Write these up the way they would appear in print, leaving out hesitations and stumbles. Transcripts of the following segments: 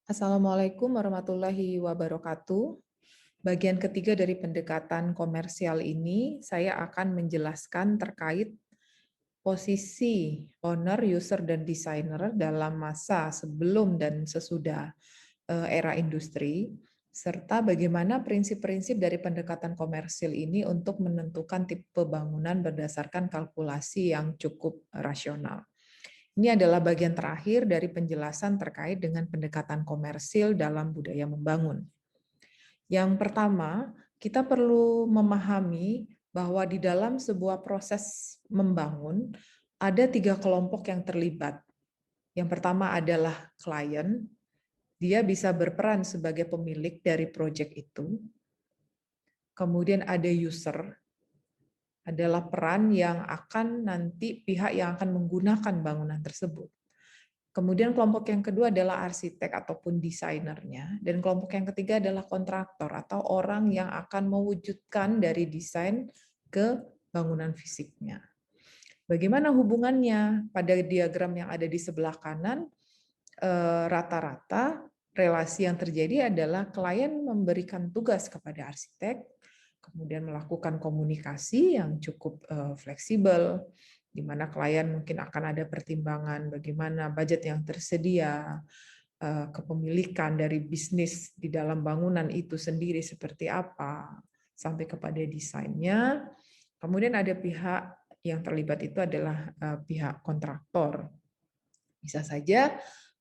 Assalamualaikum warahmatullahi wabarakatuh. Bagian ketiga dari pendekatan komersial ini, saya akan menjelaskan terkait posisi owner, user, dan desainer dalam masa sebelum dan sesudah era industri, serta bagaimana prinsip-prinsip dari pendekatan komersil ini untuk menentukan tipe bangunan berdasarkan kalkulasi yang cukup rasional. Ini adalah bagian terakhir dari penjelasan terkait dengan pendekatan komersil dalam budaya membangun. Yang pertama, kita perlu memahami bahwa di dalam sebuah proses membangun ada 3 kelompok yang terlibat. Yang pertama adalah klien, dia bisa berperan sebagai pemilik dari proyek itu. Kemudian ada user, adalah peran yang akan nanti pihak yang akan menggunakan bangunan tersebut. Kemudian kelompok yang kedua adalah arsitek ataupun desainernya, dan kelompok yang ketiga adalah kontraktor atau orang yang akan mewujudkan dari desain ke bangunan fisiknya. Bagaimana hubungannya? Pada diagram yang ada di sebelah kanan, rata-rata relasi yang terjadi adalah klien memberikan tugas kepada arsitek, kemudian melakukan komunikasi yang cukup fleksibel, di mana klien mungkin akan ada pertimbangan bagaimana budget yang tersedia, kepemilikan dari bisnis di dalam bangunan itu sendiri seperti apa, sampai kepada desainnya. Kemudian ada pihak yang terlibat itu adalah pihak kontraktor. Bisa saja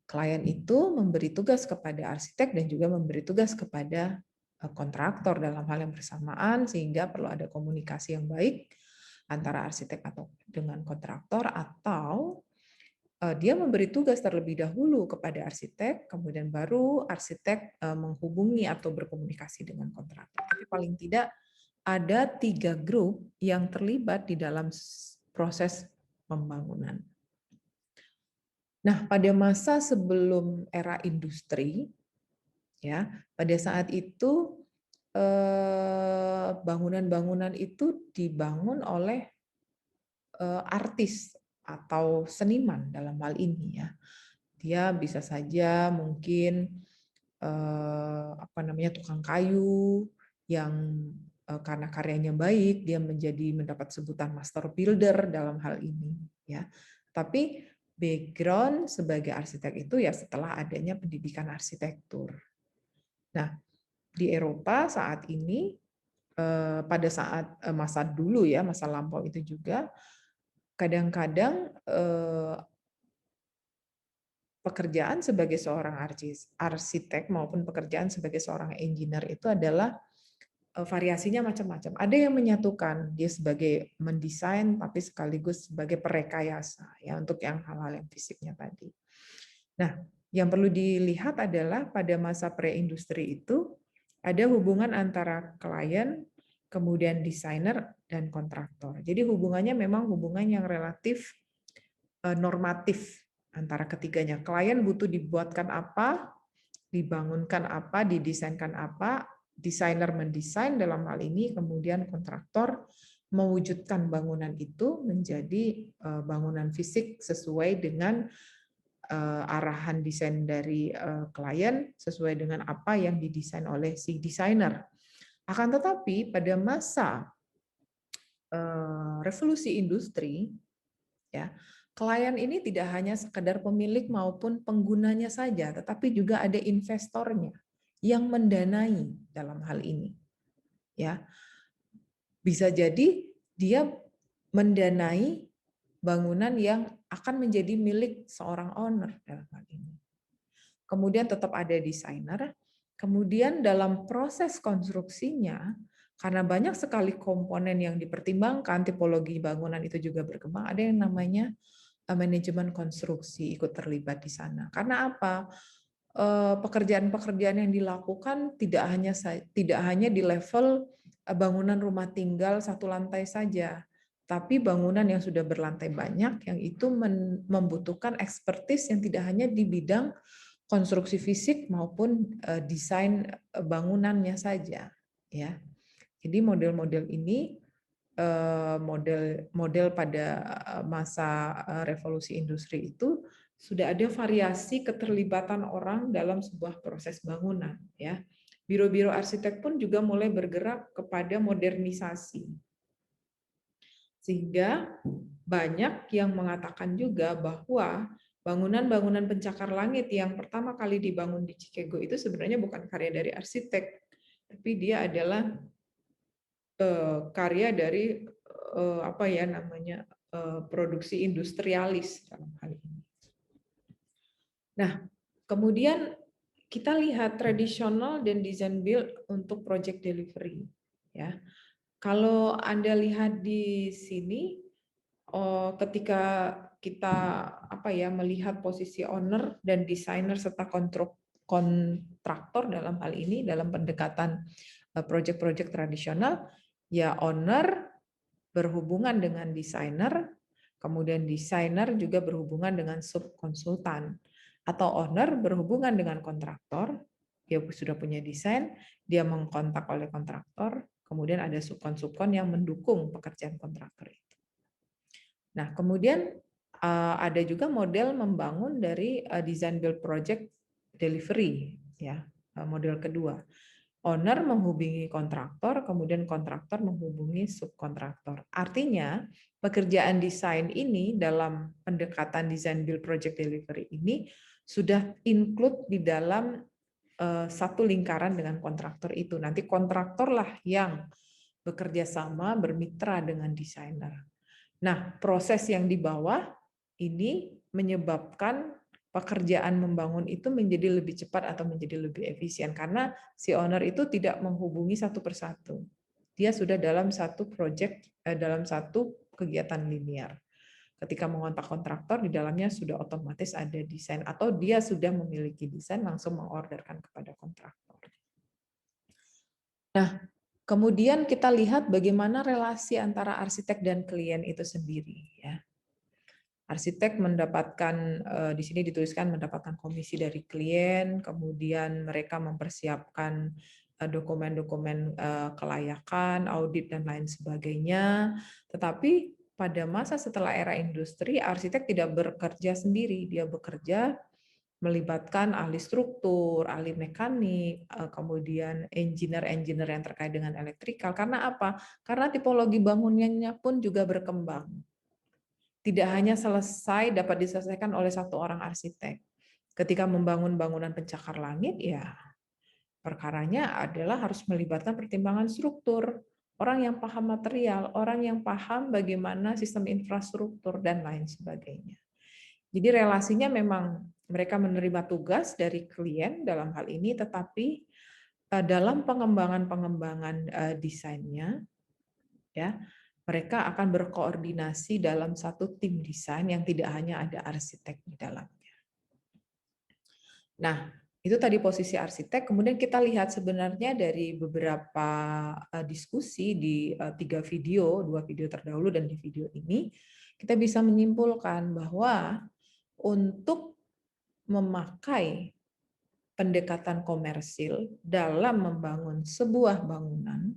klien itu memberi tugas kepada arsitek dan juga memberi tugas kepada kontraktor dalam hal yang bersamaan, sehingga perlu ada komunikasi yang baik antara arsitek atau dengan kontraktor, atau dia memberi tugas terlebih dahulu kepada arsitek, kemudian baru arsitek menghubungi atau berkomunikasi dengan kontraktor. Tapi paling tidak ada 3 grup yang terlibat di dalam proses pembangunan. Nah, pada masa sebelum era industri, ya, pada saat itu bangunan-bangunan itu dibangun oleh artis atau seniman dalam hal ini, ya. Dia bisa saja mungkin tukang kayu yang karena karyanya baik dia mendapat sebutan master builder dalam hal ini, ya. Tapi background sebagai arsitek itu ya setelah adanya pendidikan arsitektur. Nah, di Eropa saat ini pada saat masa dulu ya, masa lampau itu juga kadang-kadang pekerjaan sebagai seorang arsitek maupun pekerjaan sebagai seorang engineer itu adalah variasinya macam-macam. Ada yang menyatukan dia sebagai mendesain tapi sekaligus sebagai perekayasa ya untuk yang hal-hal yang fisiknya tadi. Nah, yang perlu dilihat adalah pada masa pre-industri itu ada hubungan antara klien, kemudian desainer dan kontraktor. Jadi hubungannya memang hubungan yang relatif normatif antara ketiganya. Klien butuh dibuatkan apa, dibangunkan apa, didesainkan apa, desainer mendesain dalam hal ini, kemudian kontraktor mewujudkan bangunan itu menjadi bangunan fisik sesuai dengan arahan desain dari klien, sesuai dengan apa yang didesain oleh si desainer. Akan tetapi pada masa revolusi industri, ya, klien ini tidak hanya sekedar pemilik maupun penggunanya saja, tetapi juga ada investornya yang mendanai dalam hal ini. Ya, bisa jadi dia mendanai bangunan yang akan menjadi milik seorang owner dalam hal ini. Kemudian tetap ada desainer. Kemudian dalam proses konstruksinya, karena banyak sekali komponen yang dipertimbangkan, tipologi bangunan itu juga berkembang, ada yang namanya manajemen konstruksi ikut terlibat di sana. Karena apa? Pekerjaan-pekerjaan yang dilakukan tidak hanya di level bangunan rumah tinggal satu lantai saja, tapi bangunan yang sudah berlantai banyak yang itu membutuhkan ekspertis yang tidak hanya di bidang konstruksi fisik maupun desain bangunannya saja, ya. Jadi model-model ini model pada masa revolusi industri itu sudah ada variasi keterlibatan orang dalam sebuah proses bangunan, ya. Biro-biro arsitek pun juga mulai bergerak kepada modernisasi. Sehingga banyak yang mengatakan juga bahwa bangunan-bangunan pencakar langit yang pertama kali dibangun di Chicago itu sebenarnya bukan karya dari arsitek, tapi dia adalah karya dari apa ya namanya produksi industrialis dalam hal ini. Nah, kemudian kita lihat tradisional dan design build untuk project delivery, ya. Kalau Anda lihat di sini, ketika kita apa ya melihat posisi owner dan desainer serta kontraktor dalam hal ini dalam pendekatan project-project tradisional, ya owner berhubungan dengan desainer, kemudian desainer juga berhubungan dengan subkonsultan, atau owner berhubungan dengan kontraktor, dia sudah punya desain, dia mengkontak oleh kontraktor, kemudian ada subkon yang mendukung pekerjaan kontraktor itu. Nah, kemudian ada juga model membangun dari design build project delivery, ya, model kedua. Owner menghubungi kontraktor, kemudian kontraktor menghubungi subkontraktor. Artinya, pekerjaan desain ini dalam pendekatan design build project delivery ini sudah include di dalam satu lingkaran dengan kontraktor itu. Nanti kontraktorlah yang bekerja sama bermitra dengan desainer. Nah, proses yang di bawah ini menyebabkan pekerjaan membangun itu menjadi lebih cepat atau menjadi lebih efisien karena si owner itu tidak menghubungi satu persatu. Dia sudah dalam satu project, dalam satu kegiatan linear. Ketika mengontak kontraktor, di dalamnya sudah otomatis ada desain atau dia sudah memiliki desain langsung mengorderkan kepada kontraktor. Nah, kemudian kita lihat bagaimana relasi antara arsitek dan klien itu sendiri, ya. Arsitek mendapatkan, di sini dituliskan mendapatkan komisi dari klien, kemudian mereka mempersiapkan dokumen-dokumen kelayakan, audit, dan lain sebagainya. Tetapi pada masa setelah era industri, arsitek tidak bekerja sendiri, dia bekerja melibatkan ahli struktur, ahli mekanik, kemudian engineer-engineer yang terkait dengan elektrikal. Karena apa? Karena tipologi bangunannya pun juga berkembang. Tidak hanya dapat diselesaikan oleh satu orang arsitek. Ketika membangun bangunan pencakar langit, ya perkaranya adalah harus melibatkan pertimbangan struktur, orang yang paham material, orang yang paham bagaimana sistem infrastruktur, dan lain sebagainya. Jadi relasinya memang mereka menerima tugas dari klien dalam hal ini, tetapi dalam pengembangan desainnya, ya mereka akan berkoordinasi dalam satu tim desain yang tidak hanya ada arsitek di dalamnya. Nah, itu tadi posisi arsitek. Kemudian kita lihat sebenarnya dari beberapa diskusi di 3 video, 2 video terdahulu dan di video ini, kita bisa menyimpulkan bahwa untuk memakai pendekatan komersil dalam membangun sebuah bangunan,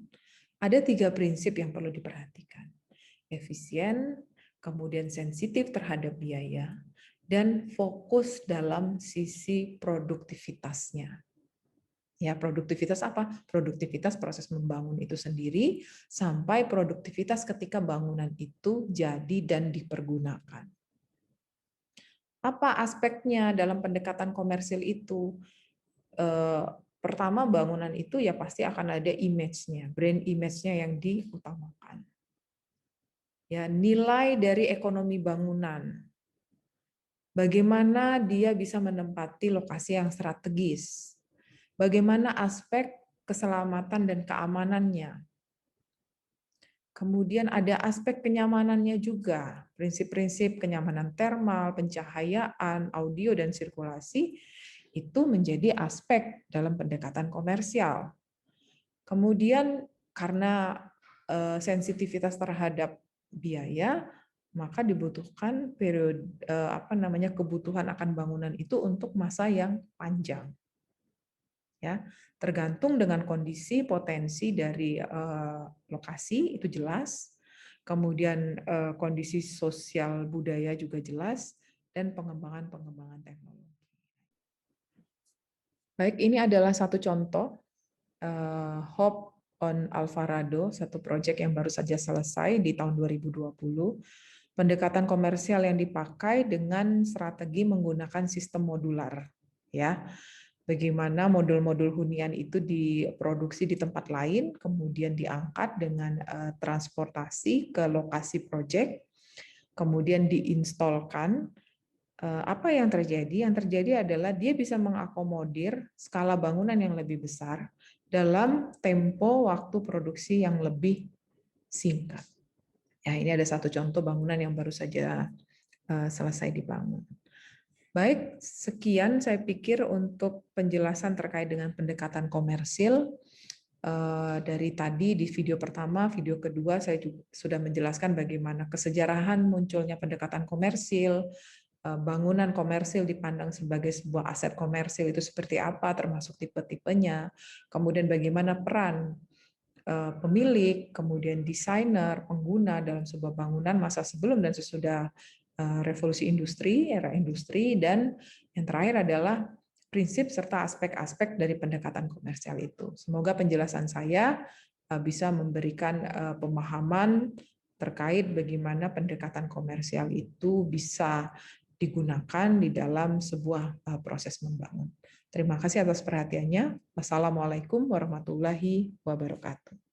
ada 3 prinsip yang perlu diperhatikan. Efisien, kemudian sensitif terhadap biaya, dan fokus dalam sisi produktivitasnya. Ya, produktivitas apa? Produktivitas proses membangun itu sendiri sampai produktivitas ketika bangunan itu jadi dan dipergunakan. Apa aspeknya dalam pendekatan komersil itu? Pertama, bangunan itu ya pasti akan ada image-nya, brand image-nya yang diutamakan. Ya, nilai dari ekonomi bangunan. Bagaimana dia bisa menempati lokasi yang strategis? Bagaimana aspek keselamatan dan keamanannya? Kemudian ada aspek kenyamanannya juga, prinsip-prinsip kenyamanan termal, pencahayaan, audio, dan sirkulasi, itu menjadi aspek dalam pendekatan komersial. Kemudian karena sensitivitas terhadap biaya, maka dibutuhkan periode kebutuhan akan bangunan itu untuk masa yang panjang. Ya, tergantung dengan kondisi potensi dari lokasi itu jelas. Kemudian kondisi sosial budaya juga jelas, dan pengembangan teknologi. Baik, ini adalah satu contoh Hope on Alvarado, satu proyek yang baru saja selesai di tahun 2020. Pendekatan komersial yang dipakai dengan strategi menggunakan sistem modular, ya. Bagaimana modul-modul hunian itu diproduksi di tempat lain, kemudian diangkat dengan transportasi ke lokasi proyek, kemudian diinstalkan. Apa yang terjadi? Yang terjadi adalah dia bisa mengakomodir skala bangunan yang lebih besar dalam tempo waktu produksi yang lebih singkat. Ya, ini ada satu contoh bangunan yang baru saja selesai dibangun. Baik, sekian saya pikir untuk penjelasan terkait dengan pendekatan komersil. Dari tadi di video pertama, video kedua saya juga sudah menjelaskan bagaimana kesejarahan munculnya pendekatan komersil, bangunan komersil dipandang sebagai sebuah aset komersil itu seperti apa, termasuk tipe-tipenya, kemudian bagaimana peran pemilik, kemudian desainer, pengguna dalam sebuah bangunan masa sebelum dan sesudah revolusi industri, era industri, dan yang terakhir adalah prinsip serta aspek-aspek dari pendekatan komersial itu. Semoga penjelasan saya bisa memberikan pemahaman terkait bagaimana pendekatan komersial itu bisa digunakan di dalam sebuah proses membangun. Terima kasih atas perhatiannya. Wassalamualaikum warahmatullahi wabarakatuh.